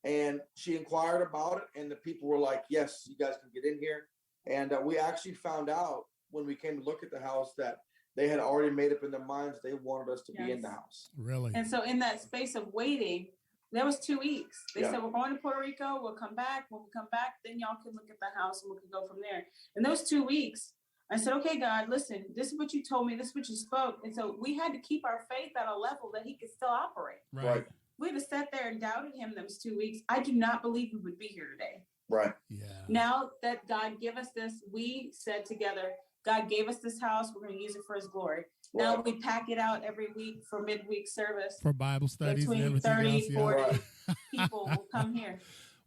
[SPEAKER 4] And she inquired about it, and the people were like, yes, you guys can get in here. And we actually found out when we came to look at the house that they had already made up in their minds they wanted us to be in the
[SPEAKER 3] Yes.
[SPEAKER 4] house.
[SPEAKER 1] Really.
[SPEAKER 3] And so in that space of waiting, there was 2 weeks. They
[SPEAKER 4] Yeah.
[SPEAKER 3] said, we're going to Puerto Rico. We'll come back. When we come back, then y'all can look at the house and we can go from there. And those 2 weeks, I said, okay, God, listen, this is what you told me. This is what you spoke. And so we had to keep our faith at a level that he could still operate.
[SPEAKER 1] Right.
[SPEAKER 3] We'd have sat there and doubted him those 2 weeks. I do not believe we would be here today.
[SPEAKER 4] Right.
[SPEAKER 1] Yeah.
[SPEAKER 3] Now that God gave us this, we said together, God gave us this house. We're going to use it for his glory. Now
[SPEAKER 4] Right.
[SPEAKER 3] we pack it out every week for midweek service.
[SPEAKER 1] For Bible studies and
[SPEAKER 3] Between
[SPEAKER 1] everything
[SPEAKER 3] 30,
[SPEAKER 1] else. Yeah.
[SPEAKER 3] 40
[SPEAKER 4] Right.
[SPEAKER 3] people will come here.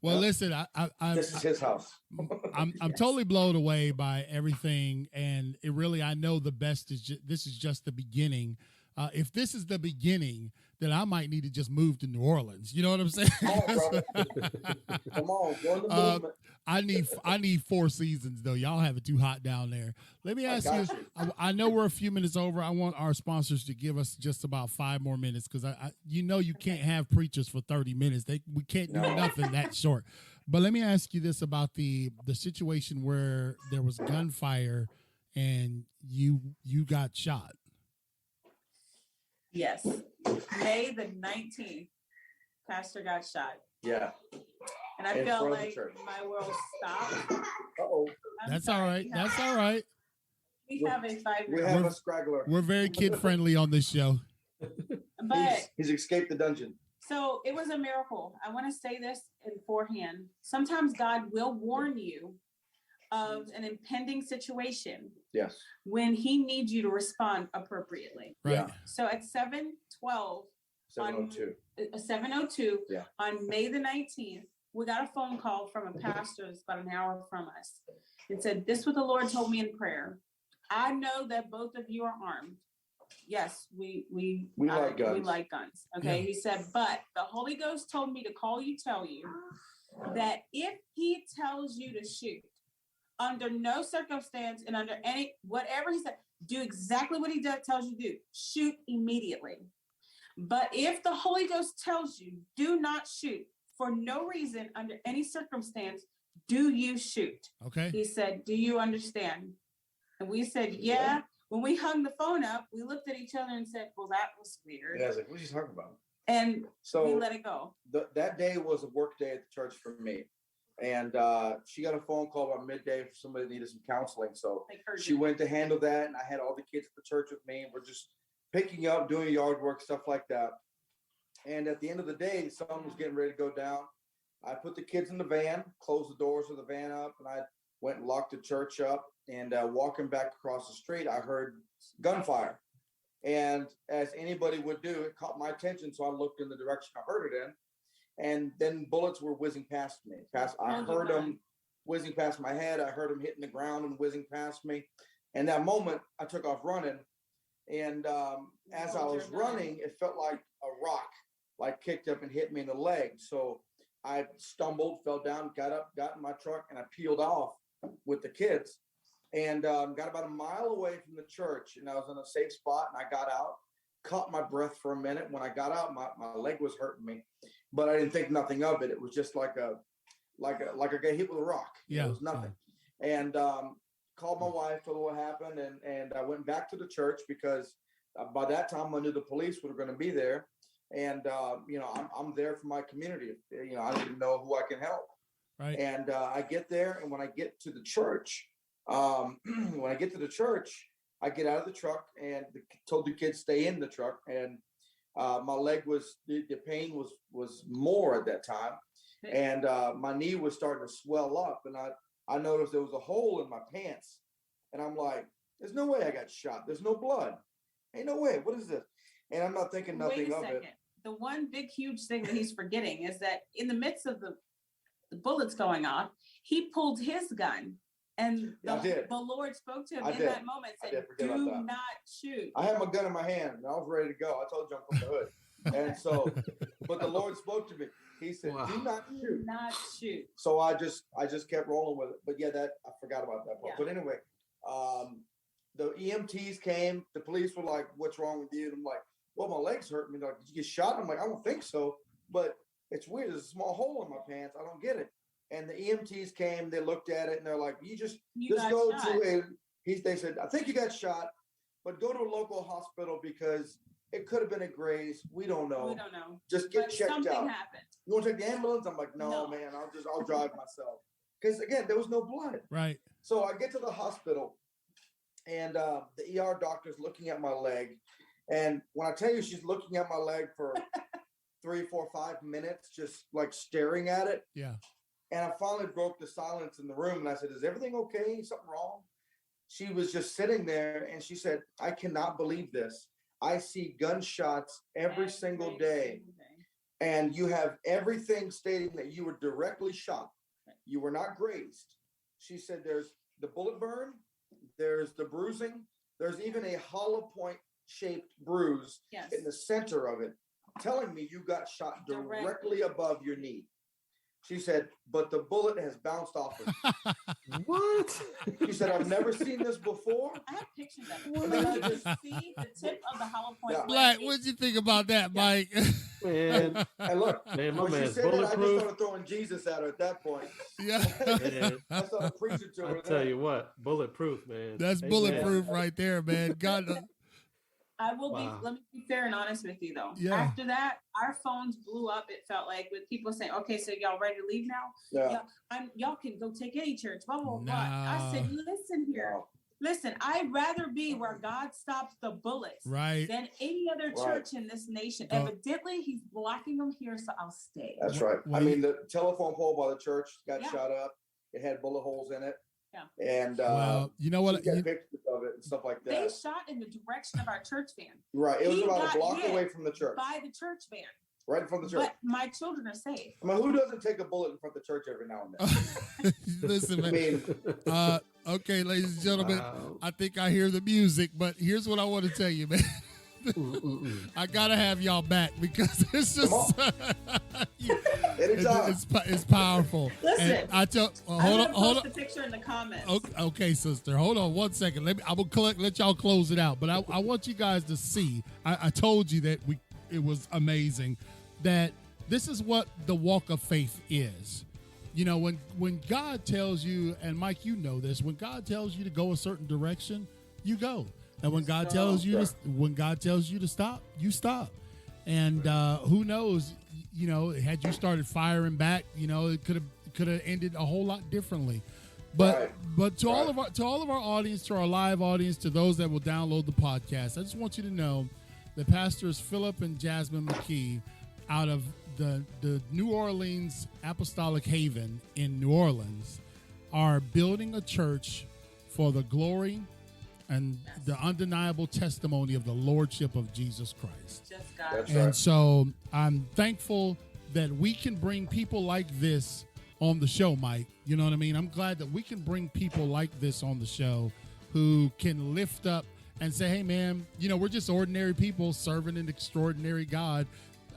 [SPEAKER 1] Well,
[SPEAKER 4] Yep.
[SPEAKER 1] listen, I'm
[SPEAKER 4] This is his house.
[SPEAKER 1] I'm
[SPEAKER 3] Yes.
[SPEAKER 1] totally blown away by everything, and it really, I know the best is this is just the beginning. If this is the beginning, then I might need to just move to New Orleans. You know what I'm saying?
[SPEAKER 4] Come on, brother. Come on, join the movement.
[SPEAKER 1] I need 4 seasons though. Y'all have it too hot down there. Let me
[SPEAKER 4] I
[SPEAKER 1] ask
[SPEAKER 4] got
[SPEAKER 1] you. I know we're a few minutes over. I want our sponsors to give us just about 5 more minutes because you can't have preachers for 30 minutes. We can't do
[SPEAKER 4] No.
[SPEAKER 1] nothing that short. But let me ask you this about the situation where there was gunfire and you got shot.
[SPEAKER 3] Yes. May the 19th, Pastor got shot.
[SPEAKER 4] Yeah.
[SPEAKER 3] And I
[SPEAKER 4] In
[SPEAKER 3] felt
[SPEAKER 4] front of the
[SPEAKER 3] like
[SPEAKER 4] church.
[SPEAKER 3] my world stopped.
[SPEAKER 4] Uh-oh.
[SPEAKER 1] That's all right. That's all right.
[SPEAKER 3] We have a 5-year-old.
[SPEAKER 4] We have a straggler.
[SPEAKER 1] We're very kid friendly on this show.
[SPEAKER 3] But
[SPEAKER 4] He's escaped the dungeon.
[SPEAKER 3] so it was a miracle. I want to say this in forehand. Sometimes God will warn you of an impending situation
[SPEAKER 4] Yes.
[SPEAKER 3] when he needs you to respond appropriately.
[SPEAKER 1] Right.
[SPEAKER 4] Yeah.
[SPEAKER 3] So at 7:12,
[SPEAKER 4] 702.
[SPEAKER 3] 7:02
[SPEAKER 4] Yeah.
[SPEAKER 3] on May the 19th, we got a phone call from a pastor that's about an hour from us. It said, "This is what the Lord told me in prayer. I know that both of you are armed. Yes, we
[SPEAKER 4] like guns.
[SPEAKER 3] We like guns. Okay."
[SPEAKER 1] Yeah.
[SPEAKER 3] He said, "But the Holy Ghost told me to call you, tell you that if he tells you to shoot, under no circumstance and under any whatever he said, do exactly what he tells you to do. Shoot immediately. But if the Holy Ghost tells you do not shoot for no reason under any circumstance, do you shoot?"
[SPEAKER 1] Okay.
[SPEAKER 3] He said, "Do you understand?" And we said, "Yeah." When we hung the phone up, we looked at each other and said, "Well, that was weird."
[SPEAKER 4] Yeah, I was like, what are you talking about?
[SPEAKER 3] And
[SPEAKER 4] So
[SPEAKER 3] we let it go.
[SPEAKER 4] that day was a work day at the church for me. And she got a phone call about midday for somebody that needed some counseling. So
[SPEAKER 3] Like urgent.
[SPEAKER 4] she went to handle that. And I had all the kids at the church with me. And we're just picking up, doing yard work, stuff like that. And at the end of the day, the sun was getting ready to go down. I put the kids in the van, closed the doors of the van up, and I went and locked the church up. And walking back across the street, I heard gunfire. And as anybody would do, it caught my attention. So I looked in the direction I heard it in. And then bullets were whizzing past me. I heard them whizzing past my head. I heard them hitting the ground and whizzing past me. And that moment, I took off running. And as I was running, it felt like a rock, like kicked up and hit me in the leg. So I stumbled, fell down, got up, got in my truck, and I peeled off with the kids. And got about a mile away from the church. And I was in a safe spot. And I got out, caught my breath for a minute. When I got out, my leg was hurting me. But I didn't think nothing of it. It was just like I got hit with a rock.
[SPEAKER 1] Yeah.
[SPEAKER 4] It was nothing. And called my wife, told her what happened, and I went back to the church because by that time I knew the police were going to be there. And I'm there for my community. I didn't know who I can help.
[SPEAKER 1] Right.
[SPEAKER 4] And I get there, and when I get to the church, I get out of the truck and told the kids stay in the truck. And my leg was the pain was more at that time, and my knee was starting to swell up, and I noticed there was a hole in my pants, and I'm like, "There's no way I got shot. There's no blood. Ain't no way. What is this?" And I'm not thinking nothing of it.
[SPEAKER 3] The one big huge thing that he's forgetting is that in the midst of the bullets going off, he pulled his gun. And the Lord spoke to him in that moment, said, "Do not shoot."
[SPEAKER 4] I had my gun in my hand and I was ready to go. I told you I'm from the hood. And so, but the Lord spoke to me. He said,
[SPEAKER 2] Wow.
[SPEAKER 4] "Do not shoot."
[SPEAKER 3] Do not shoot.
[SPEAKER 4] So I just kept rolling with it. But yeah, I forgot about that part.
[SPEAKER 3] Yeah.
[SPEAKER 4] But anyway, the EMTs came. The police were like, "What's wrong with you?" And I'm like, "Well, my legs hurt me." They're like, "Did you get shot?" I'm like, "I don't think so. But it's weird. There's a small hole in my pants. I don't get it." And the EMTs came, they looked at it, and they're like, you just go shot. They said, "I think you got shot, but go to a local hospital because it could have been a graze. We don't know.
[SPEAKER 3] We don't know.
[SPEAKER 4] Just get checked
[SPEAKER 3] something
[SPEAKER 4] out."
[SPEAKER 3] Happened.
[SPEAKER 4] "You want to take the ambulance?" I'm like, no, man, I'll drive myself. Because again, there was no blood.
[SPEAKER 1] Right.
[SPEAKER 4] So I get to the hospital, and the ER doctor's looking at my leg. And when I tell you she's looking at my leg for 3, 4, 5 minutes, just like staring at it.
[SPEAKER 1] Yeah.
[SPEAKER 4] And I finally broke the silence in the room, and I said, "Is everything okay? Something wrong?" She was just sitting there, and she said, "I cannot believe this. I see gunshots every single day. And you have everything stating that you were directly shot. You were not grazed." She said, "There's the bullet burn, there's the bruising, there's even a hollow point shaped bruise in the center of it, telling me you got shot directly above your knee." She said, but the bullet has bounced off her.
[SPEAKER 2] What?
[SPEAKER 4] She said, I've never seen this before.
[SPEAKER 3] I have pictures of it. And you can see the tip of the hollow point.
[SPEAKER 4] Yeah.
[SPEAKER 1] Black, what'd you think about that, Mike?
[SPEAKER 2] Man,
[SPEAKER 4] And look,
[SPEAKER 2] man, my
[SPEAKER 4] when she
[SPEAKER 2] man's
[SPEAKER 4] said that, I just
[SPEAKER 2] bulletproof.
[SPEAKER 4] started throwing Jesus at her at that point.
[SPEAKER 1] Yeah.
[SPEAKER 2] Man,
[SPEAKER 4] I started preaching to her.
[SPEAKER 2] I tell you what, bulletproof, man.
[SPEAKER 1] That's
[SPEAKER 2] Amen.
[SPEAKER 1] bulletproof right there, man. God.
[SPEAKER 3] I will
[SPEAKER 2] Wow.
[SPEAKER 3] let me be fair and honest with you though.
[SPEAKER 1] Yeah.
[SPEAKER 3] After that, our phones blew up. It felt like with people saying, okay, so y'all ready to leave now?
[SPEAKER 4] Yeah.
[SPEAKER 3] Y'all can go take any church, blah, blah, blah.
[SPEAKER 1] Nah.
[SPEAKER 3] I said, listen here. Listen, I'd rather be where God stops the bullets
[SPEAKER 1] Right.
[SPEAKER 3] than any other church in this nation.
[SPEAKER 1] Go.
[SPEAKER 3] Evidently, he's blocking them here, so I'll stay.
[SPEAKER 4] That's right.
[SPEAKER 1] Well,
[SPEAKER 4] I mean, the telephone pole by the church got
[SPEAKER 3] Yeah.
[SPEAKER 4] shot up. It had bullet holes in it.
[SPEAKER 3] Yeah.
[SPEAKER 4] And
[SPEAKER 1] Well, you know what?
[SPEAKER 4] she got pictures of it and stuff like
[SPEAKER 3] They
[SPEAKER 4] that.
[SPEAKER 3] shot in the direction of our church van,
[SPEAKER 4] Right. It was
[SPEAKER 3] He
[SPEAKER 4] about
[SPEAKER 3] got
[SPEAKER 4] a block
[SPEAKER 3] hit
[SPEAKER 4] away from the church.
[SPEAKER 3] by the church van.
[SPEAKER 4] Right from the church.
[SPEAKER 3] But my children are safe.
[SPEAKER 4] I mean, who doesn't take a bullet in front of the church every now and then?
[SPEAKER 1] Listen,
[SPEAKER 4] I
[SPEAKER 1] man.
[SPEAKER 4] mean,
[SPEAKER 1] Okay, ladies and gentlemen,
[SPEAKER 2] Wow.
[SPEAKER 1] I think I hear the music, but here's what I want to tell you, man. I gotta have y'all back because it's just
[SPEAKER 4] anytime.
[SPEAKER 1] it's powerful.
[SPEAKER 3] Listen,
[SPEAKER 1] And I tell
[SPEAKER 3] I'm
[SPEAKER 1] hold
[SPEAKER 3] gonna
[SPEAKER 1] on, hold
[SPEAKER 3] post
[SPEAKER 1] on.
[SPEAKER 3] the picture in the comments.
[SPEAKER 1] Okay, sister, hold on 1 second. I will let y'all close it out, but I want you guys to see. I told you that it was amazing. That this is what the walk of faith is. You know, when God tells you, and Mike, you know this, when God tells you to go a certain direction, you go. And when God tells you to stop, you stop. And who knows, you know, had you started firing back, you know, it could have ended a whole lot differently. But to all of our audience, to our live audience, to those that will download the podcast, I just want you to know that Pastors Phillip and Jazzmine McKee out of the New Orleans Apostolic Haven in New Orleans are building a church for the glory and the undeniable testimony of the Lordship of Jesus Christ.
[SPEAKER 3] Just God.
[SPEAKER 4] That's
[SPEAKER 1] And
[SPEAKER 4] right.
[SPEAKER 1] so I'm thankful that we can bring people like this on the show, Mike. You know what I mean? I'm glad that we can bring people like this on the show who can lift up and say, hey, man, you know, we're just ordinary people serving an extraordinary God.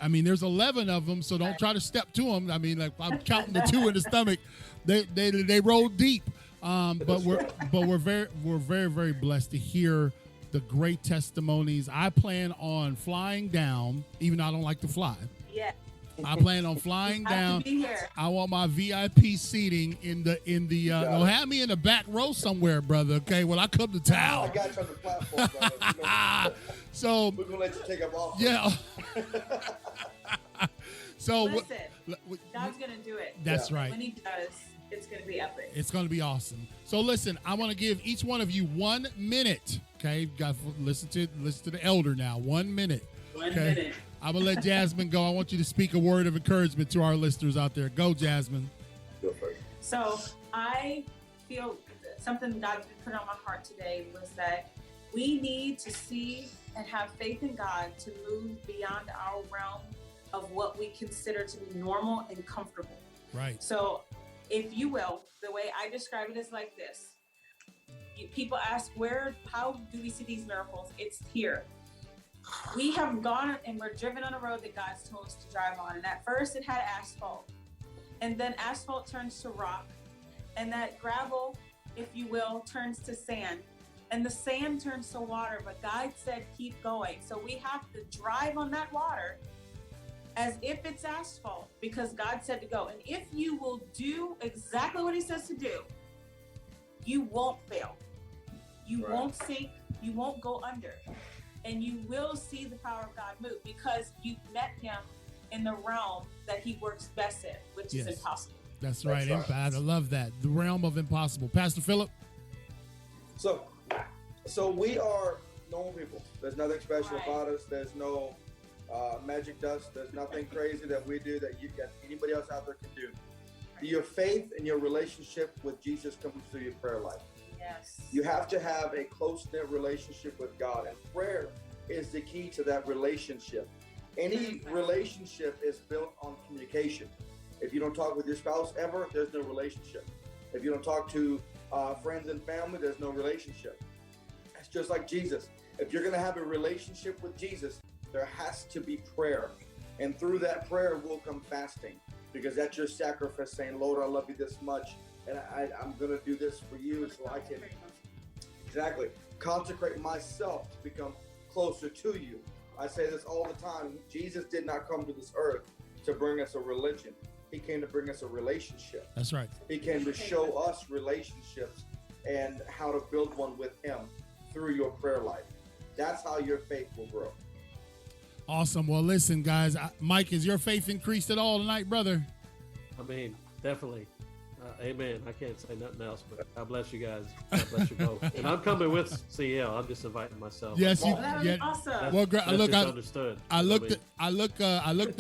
[SPEAKER 1] I mean, there's 11 of them, so don't try to step to them. I mean, like I'm counting the two in the stomach. They roll deep. But we're very, very blessed to hear the great testimonies. I plan on flying down, even though I don't like to fly.
[SPEAKER 3] Yeah.
[SPEAKER 1] I plan on flying
[SPEAKER 3] I have
[SPEAKER 1] down.
[SPEAKER 3] to be here.
[SPEAKER 1] I want my VIP seating in the no, have me in the back row somewhere, brother. Okay, when I come to
[SPEAKER 4] I
[SPEAKER 1] town.
[SPEAKER 4] got you on the platform, brother. You know,
[SPEAKER 1] So
[SPEAKER 4] we're going to let you take up off.
[SPEAKER 1] yeah. So
[SPEAKER 3] Listen, God's going to do it.
[SPEAKER 1] that's right.
[SPEAKER 3] When he does, it's going to be epic.
[SPEAKER 1] It's going to be awesome. So listen, I want to give each one of you 1 minute. Okay, you got to listen to the elder now. 1 minute.
[SPEAKER 3] 1
[SPEAKER 1] Okay.
[SPEAKER 3] minute.
[SPEAKER 1] I'm gonna let Jazzmine go. I want you to speak a word of encouragement to our listeners out there. Go, Jazzmine.
[SPEAKER 4] Go for it.
[SPEAKER 3] So I feel something God put on my heart today was that we need to see and have faith in God to move beyond our realm of what we consider to be normal and comfortable.
[SPEAKER 1] Right.
[SPEAKER 3] So if you will, the way I describe it is like this. People ask, how do we see these miracles? It's here. We have gone and we're driven on a road that God's told us to drive on. And at first it had asphalt. And then asphalt turns to rock. And that gravel, if you will, turns to sand. And the sand turns to water. But God said, keep going. So we have to drive on that water as if it's asphalt because God said to go. And if you will do exactly what he says to do, you won't fail. You won't sink. You won't go under. And you will see the power of God move because you've met him in the realm that he works best in, which is impossible.
[SPEAKER 1] That's right.
[SPEAKER 4] That's right.
[SPEAKER 1] I love that. The realm of impossible. Pastor Phillip.
[SPEAKER 4] So we are normal people. There's nothing special about us. There's no magic dust. There's nothing crazy that we do that anybody else out there can do. Your faith and your relationship with Jesus comes through your prayer life.
[SPEAKER 3] Yes.
[SPEAKER 4] You have to have a close-knit relationship with God, and prayer is the key to that relationship. Any relationship is built on communication. If you don't talk with your spouse ever, there's no relationship. If you don't talk to friends and family, there's no relationship. It's just like Jesus. If you're going to have a relationship with Jesus, there has to be prayer. And through that prayer will come fasting. because that's your sacrifice saying, Lord, I love you this much, and I'm going to do this for you so I can exactly consecrate myself to become closer to you. I say this all the time. Jesus did not come to this earth to bring us a religion. He came to bring us a relationship.
[SPEAKER 1] That's right.
[SPEAKER 4] He came to show us relationships and how to build one with him through your prayer life. That's how your faith will grow.
[SPEAKER 1] Awesome. Well, listen, guys. Mike, is your faith increased at all tonight, brother?
[SPEAKER 2] I mean, definitely. Amen. I can't say nothing else, but God bless you guys. God bless you both. And I'm coming with CL. I'm just inviting myself.
[SPEAKER 1] Yes, you.
[SPEAKER 3] That was
[SPEAKER 1] Yeah.
[SPEAKER 3] awesome.
[SPEAKER 1] Well, look,
[SPEAKER 2] understood.
[SPEAKER 1] I looked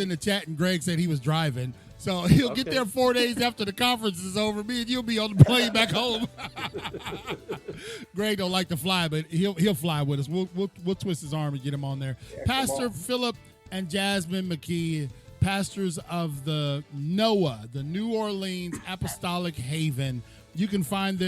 [SPEAKER 1] in the chat, and Greg said he was driving, so he'll get there 4 days after the conference is over. Me and you'll be on the plane back home. Greg don't like to fly, but he'll fly with us. We'll twist his arm and get him on there.
[SPEAKER 4] Yeah,
[SPEAKER 1] Pastor Phillip and Jazzmine McKee, pastors of the NOAH, the New Orleans Apostolic Haven. You can find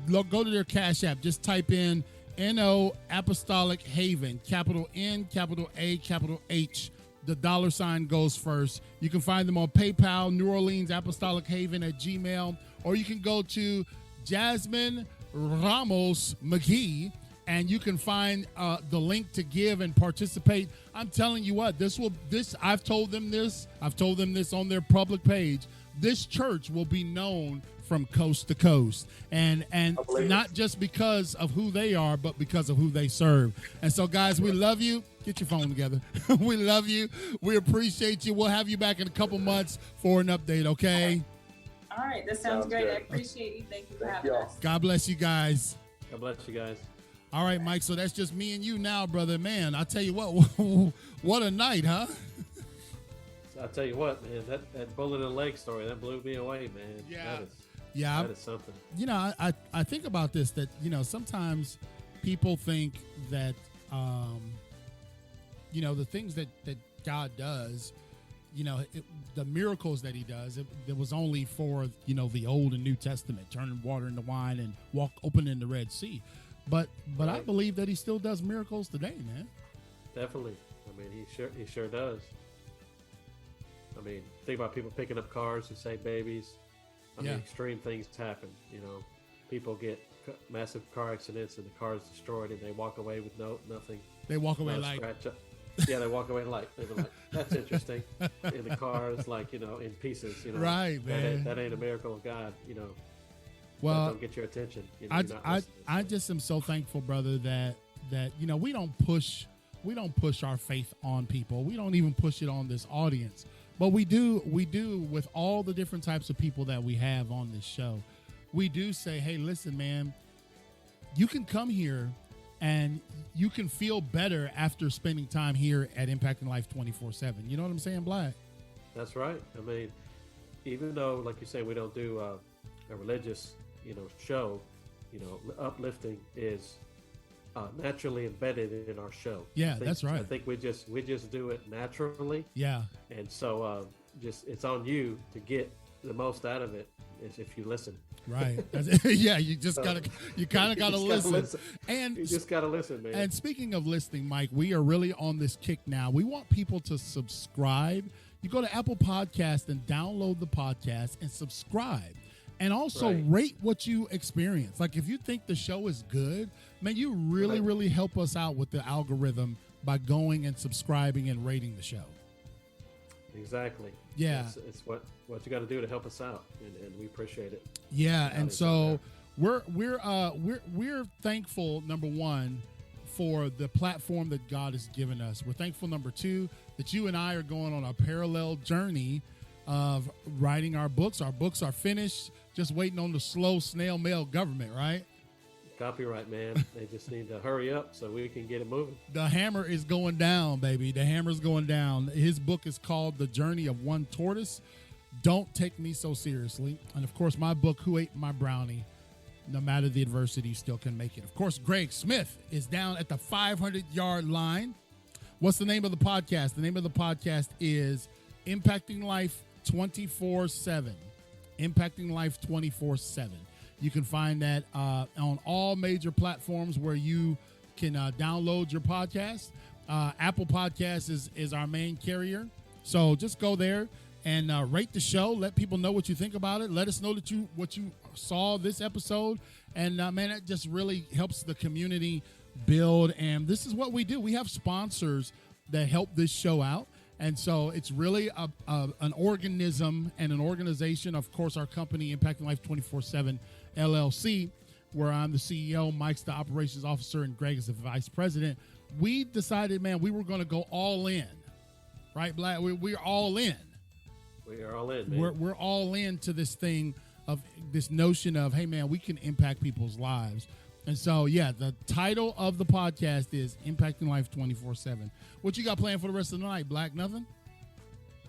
[SPEAKER 1] go to their Cash App. Just type in NOApostolicHaven, capital N, capital A, capital H. The $ goes first. You can find them on PayPal, NewOrleansApostolicHaven at Gmail, or you can go to Jazzmine Ramos McKee, and you can find the link to give and participate. I'm telling you what, I've told them this on their public page. This church will be known from coast to coast, and not just because of who they are, but because of who they serve. And so, guys, we love you. Get your phone together. We love you. We appreciate you. We'll have you back in a couple months for an update, okay?
[SPEAKER 3] All right. That sounds great.
[SPEAKER 4] good.
[SPEAKER 3] I appreciate you. Thank you for
[SPEAKER 4] Thank
[SPEAKER 3] having
[SPEAKER 4] y'all.
[SPEAKER 3] us.
[SPEAKER 1] God bless you guys.
[SPEAKER 2] God bless you guys.
[SPEAKER 1] All right, Mike, so that's just me and you now, brother. Man, I tell you what, what a night, huh?
[SPEAKER 2] I'll tell you what, man, that bullet in the leg story, that blew me away, man.
[SPEAKER 1] Yeah.
[SPEAKER 2] That is something.
[SPEAKER 1] You know, I think about this, that, you know, sometimes people think that, you know, the things that God does, you know, the miracles that he does, it was only for, you know, the Old and New Testament, turning water into wine and opening the Red Sea. But
[SPEAKER 2] Right.
[SPEAKER 1] I believe that he still does miracles today, man.
[SPEAKER 2] Definitely. I mean, he sure does. I mean, think about people picking up cars to save babies. I
[SPEAKER 1] Yeah.
[SPEAKER 2] mean, extreme things happen. You know, people get massive car accidents and the car is destroyed and they walk away with nothing.
[SPEAKER 1] They walk away
[SPEAKER 2] Not a
[SPEAKER 1] like,
[SPEAKER 2] scratch up. Yeah, they walk away like that's interesting. And the car is like, you know, in pieces. You know,
[SPEAKER 1] Right, man.
[SPEAKER 2] That ain't a miracle of God. You know,
[SPEAKER 1] well,
[SPEAKER 2] don't get your attention. You know, you're not listening.
[SPEAKER 1] I just am so thankful, brother, that you know, we don't push our faith on people. We don't even push it on this audience. But we do with all the different types of people that we have on this show. We do say, hey, listen, man, you can come here and you can feel better after spending time here at Impacting Life 24/7. You know what I'm saying, Black?
[SPEAKER 2] That's right. I mean, even though, like you say, we don't do a religious, you know, show, you know, uplifting is naturally embedded in our show.
[SPEAKER 1] Yeah, that's right.
[SPEAKER 2] I think we just do it naturally,
[SPEAKER 1] Yeah.
[SPEAKER 2] and so just it's on you to get the most out of it if you listen.
[SPEAKER 1] Right. Yeah, you just kind of gotta
[SPEAKER 2] just
[SPEAKER 1] listen. And
[SPEAKER 2] You just gotta listen, man.
[SPEAKER 1] And speaking of listening, Mike, we are really on this kick now. We want people to subscribe. You go to Apple Podcast and download the podcast and subscribe. And also
[SPEAKER 2] Right.
[SPEAKER 1] rate what you experience. Like if you think the show is good, man, you really,
[SPEAKER 2] Right.
[SPEAKER 1] really help us out with the algorithm by going and subscribing and rating the show.
[SPEAKER 2] Exactly.
[SPEAKER 1] Yeah.
[SPEAKER 2] It's what you got to do to help us out, and we appreciate it.
[SPEAKER 1] Yeah, and
[SPEAKER 2] is
[SPEAKER 1] so we're thankful, number one, for the platform that God has given us. We're thankful, number two, that you and I are going on a parallel journey of writing our books. Our books are finished, just waiting on the slow snail mail government, right?
[SPEAKER 2] Copyright, man. They just need to hurry up so we can get it moving.
[SPEAKER 1] The hammer is going down, baby. The hammer's going down. His book is called The Journey of One Tortoise. Don't Take Me So Seriously. And of course, my book, Who Ate My Brownie? No matter the adversity, you still can make it. Of course, Greg Smith is down at the 500-yard line. What's the name of the podcast? The name of the podcast is Impacting Life 24/7. Impacting Life 24/7. You can find that on all major platforms where you can download your podcast. Apple Podcasts is our main carrier. So just go there and rate the show. Let people know what you think about it. Let us know what you saw this episode. And man, it just really helps the community build. And this is what we do. We have sponsors that help this show out. And so it's really an organism and an organization. Of course, our company, Impacting Life 24/7 LLC, where I'm the CEO, Mike's the operations officer, and Greg is the vice president. We decided, man, we were going to go all in. Right, Black? We're all in.
[SPEAKER 2] We are all in, man.
[SPEAKER 1] We're all into this thing of this notion of, hey, man, we can impact people's lives. And so, yeah, the title of the podcast is Impacting Life 24/7. What you got planned for the rest of the night, Black? Nothing?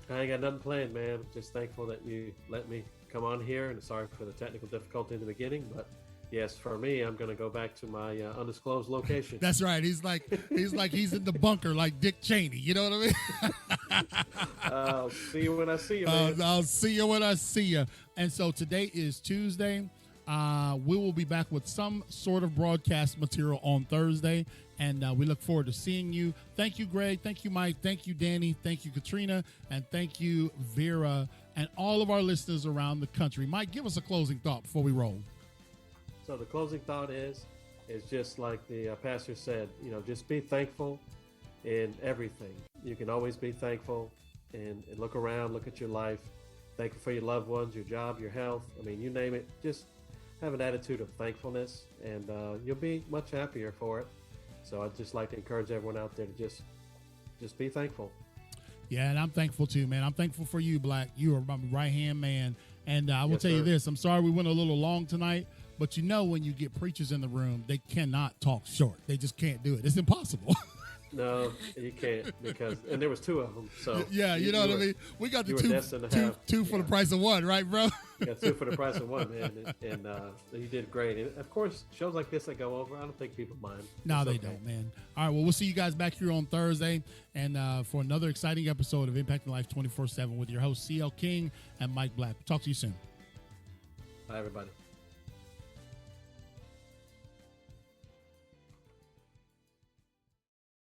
[SPEAKER 2] I ain't got nothing planned, man. I'm just thankful that you let me come on here, and sorry for the technical difficulty in the beginning. But yes, for me, I'm going to go back to my undisclosed location.
[SPEAKER 1] That's right. He's in the bunker like Dick Cheney. You know what I mean?
[SPEAKER 2] I'll see you when I see you, man.
[SPEAKER 1] I'll see you when I see you. And so today is Tuesday. We will be back with some sort of broadcast material on Thursday, and we look forward to seeing you. Thank you, Greg. Thank you, Mike. Thank you, Danny. Thank you, Katrina. And thank you, Vera, and all of our listeners around the country. Mike, give us a closing thought before we roll.
[SPEAKER 2] So the closing thought is just like the pastor said, just be thankful in everything. You can always be thankful and look around, look at your life. Thankful for your loved ones, your job, your health. I mean, you name it. Just have an attitude of thankfulness, and you'll be much happier for it. So I'd just like to encourage everyone out there to just be thankful.
[SPEAKER 1] Yeah, and I'm thankful too, man. I'm thankful for you, Black. You are my right-hand man. And I will tell you this. I'm sorry we went a little long tonight, but when you get preachers in the room, they cannot talk short. They just can't do it. It's impossible.
[SPEAKER 2] No, you can't, and there was two of them. So
[SPEAKER 1] yeah, you know what I mean? We got the two for the price of one, right, bro?
[SPEAKER 2] Yeah, two for the price of one, man. And you did great. And of course, shows like this that go over, I don't think people mind.
[SPEAKER 1] No, they don't, man. All right, well, we'll see you guys back here on Thursday and for another exciting episode of Impacting Life 24/7 with your host, CL King and Mike Black. Talk to you soon.
[SPEAKER 2] Bye, everybody.